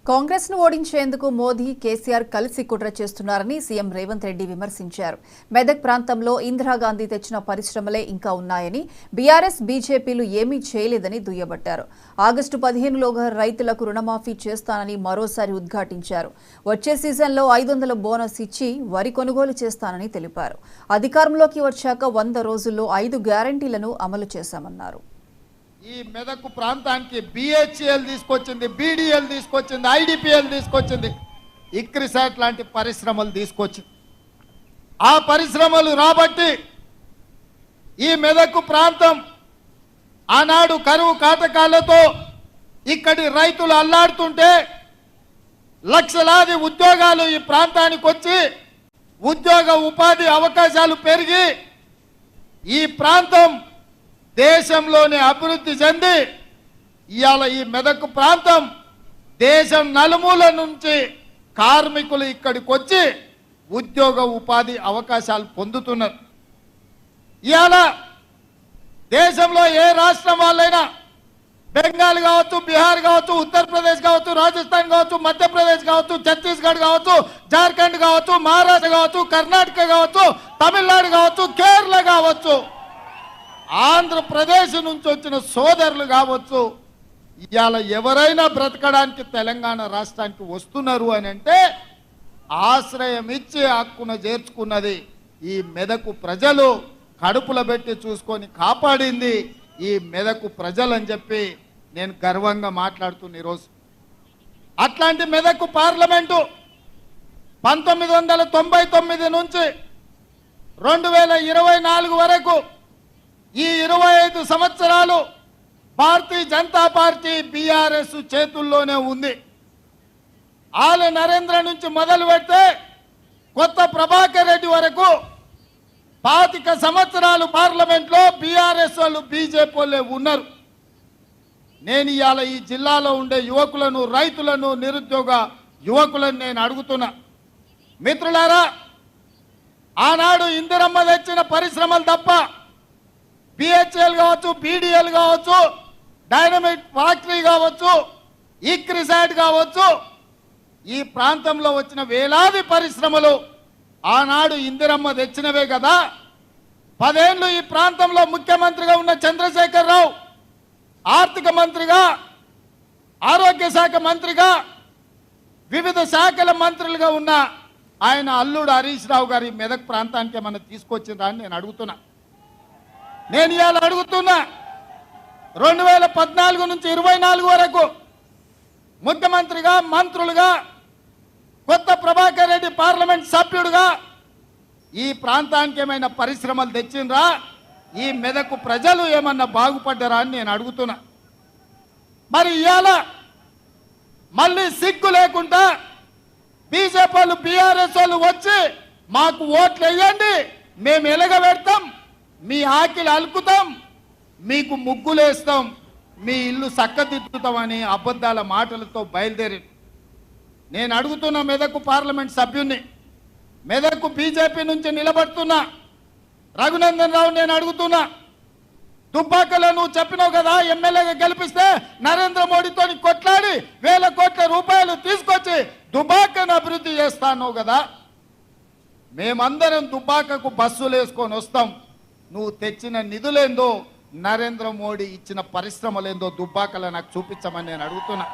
కాంగ్రెస్ ను ఓడించేందుకు మోదీ కేసీఆర్ కలిసి కుట్ర చేస్తున్నారని సీఎం రేవంత్ రెడ్డి విమర్శించారు. మెదక్ ప్రాంతంలో ఇందిరాగాంధీ తెచ్చిన పరిశ్రమలే ఇంకా ఉన్నాయని, బీఆర్ఎస్ బీజేపీలు ఏమీ చేయలేదని దుయ్యబట్టారు. ఆగస్టు 15లోగా రైతులకు రుణమాఫీ చేస్తానని మరోసారి ఉద్ఘాటించారు. వచ్చే సీజన్లో 500 బోనస్ ఇచ్చి వరి కొనుగోలు చేస్తానని తెలిపారు. అధికారంలోకి వచ్చాక 100 రోజుల్లో 5 గ్యారంటీలను అమలు చేశామన్నారు. ఈ మెదక్ ప్రాంతానికి బిహెచ్ఎల్ తీసుకొచ్చింది, బీడీఎల్ తీసుకొచ్చింది, ఐడిపిఎల్ తీసుకొచ్చింది, ఇక్రిసాట్ లాంటి పరిశ్రమలు తీసుకొచ్చింది. ఆ పరిశ్రమలు రాబట్టి ఈ మెదక్ ప్రాంతం ఆనాడు కరువు కాటకాలతో ఇక్కడి రైతులు అల్లాడుతుంటే లక్షలాది ఉద్యోగాలు ఈ ప్రాంతానికి వచ్చి ఉద్యోగ ఉపాధి అవకాశాలు పెరిగి ఈ ప్రాంతం దేశంలోనే అభివృద్ధి చెంది ఇవాళ ఈ మెదక్ ప్రాంతం దేశం నలుమూల నుంచి కార్మికులు ఇక్కడికి వచ్చి ఉద్యోగ ఉపాధి అవకాశాలు పొందుతున్నారు. ఇవాళ దేశంలో ఏ రాష్ట్రం వాళ్ళైనా బెంగాల్ కావచ్చు, బీహార్ కావచ్చు, ఉత్తరప్రదేశ్ కావచ్చు, రాజస్థాన్ కావచ్చు, మధ్యప్రదేశ్ కావచ్చు, ఛత్తీస్గఢ్ కావచ్చు, జార్ఖండ్ కావచ్చు, మహారాష్ట్ర కావచ్చు, కర్ణాటక కావచ్చు, తమిళనాడు కావచ్చు, కేరళ కావచ్చు, ఆంధ్రప్రదేశ్ నుంచి వచ్చిన సోదరులు కావచ్చు, ఇవాళ ఎవరైనా బ్రతకడానికి తెలంగాణ రాష్ట్రానికి వస్తున్నారు అని అంటే ఆశ్రయం ఇచ్చి హక్కున చేర్చుకున్నది ఈ మెదకు ప్రజలు, కడుపులో పెట్టి చూసుకొని కాపాడింది ఈ మెదకు ప్రజలని చెప్పి నేను గర్వంగా మాట్లాడుతున్న ఈరోజు. అట్లాంటి మెదకు పార్లమెంటు 1999 నుంచి 2024 వరకు ఈ 25 సంవత్సరాలు భారతీయ జనతా పార్టీ బీఆర్ఎస్ చేతుల్లోనే ఉంది. ఆల నరేంద్ర నుంచి మొదలు పెడితే కొత్త ప్రభాకర్ రెడ్డి వరకు 25 సంవత్సరాలు పార్లమెంట్లో బీఆర్ఎస్ వాళ్ళు, బీజేపీ వాళ్ళే ఉన్నారు. నేను ఇవాళ ఈ జిల్లాలో ఉండే యువకులను, రైతులను, నిరుద్యోగ యువకులను నేను అడుగుతున్నా, మిత్రులారా, ఆనాడు ఇందిరమ్మ తెచ్చిన పరిశ్రమలు తప్ప బిహెచ్ఎల్ కావచ్చు, బీడీఎల్ కావచ్చు, డైనమైట్ ఫ్యాక్టరీ కావచ్చు, ఇక్రిసాట్ కావచ్చు, ఈ ప్రాంతంలో వచ్చిన వేలాది పరిశ్రమలు ఆనాడు ఇందిరమ్మ తెచ్చినవే కదా. 10 ఏళ్ళు ఈ ప్రాంతంలో ముఖ్యమంత్రిగా ఉన్న చంద్రశేఖరరావు ఆర్థిక మంత్రిగా, ఆరోగ్య శాఖ మంత్రిగా, వివిధ శాఖల మంత్రులుగా ఉన్న ఆయన అల్లుడు హరీష్ రావు గారి మెదక్ ప్రాంతానికి ఏమన్నా తీసుకొచ్చిందా అని నేను అడుగుతున్నా. నేను ఇవాళ అడుగుతున్నా, 2014 నుంచి 24 వరకు ముఖ్యమంత్రిగా, మంత్రులుగా, కొత్త ప్రభాకర్ రెడ్డి పార్లమెంట్ సభ్యుడుగా ఈ ప్రాంతానికి ఏమైనా పరిశ్రమలు తెచ్చిండ్రా? ఈ మెదకు ప్రజలు ఏమన్నా బాగుపడ్డారా అని నేను అడుగుతున్నా. మరి ఇవాళ మళ్ళీ సిగ్గు లేకుండా బీజేపీ వాళ్ళు, బీఆర్ఎస్ వాళ్ళు వచ్చి మాకు ఓట్లు వేయండి, మేము ఎలగబెడతాం, మీ ఆకిలి అలుకుతాం, మీకు ముగ్గులేస్తాం, మీ ఇల్లు చక్కదిద్దుతామని అబద్ధాల మాటలతో బయలుదేరి నేను అడుగుతున్నా మెదకు పార్లమెంట్ సభ్యుని, మెదకు బీజేపీ నుంచి నిలబడుతున్నా రఘునందన్ రావు, నేను అడుగుతున్నా, దుబ్బాకలో నువ్వు చెప్పినావు కదా ఎమ్మెల్యేగా గెలిపిస్తే నరేంద్ర మోడీతో కొట్లాడి 1000 కోట్ల రూపాయలు తీసుకొచ్చి దుబ్బాకను అభివృద్ధి చేస్తాను కదా. మేమందరం దుబ్బాకకు బస్సులు వేసుకొని వస్తాం, నువ్వు తెచ్చిన నిధులేందో, నరేంద్ర మోడీ ఇచ్చిన పరిశ్రమలేందో దుబ్బాకలో నాకు చూపించమని నేను అడుగుతున్నా.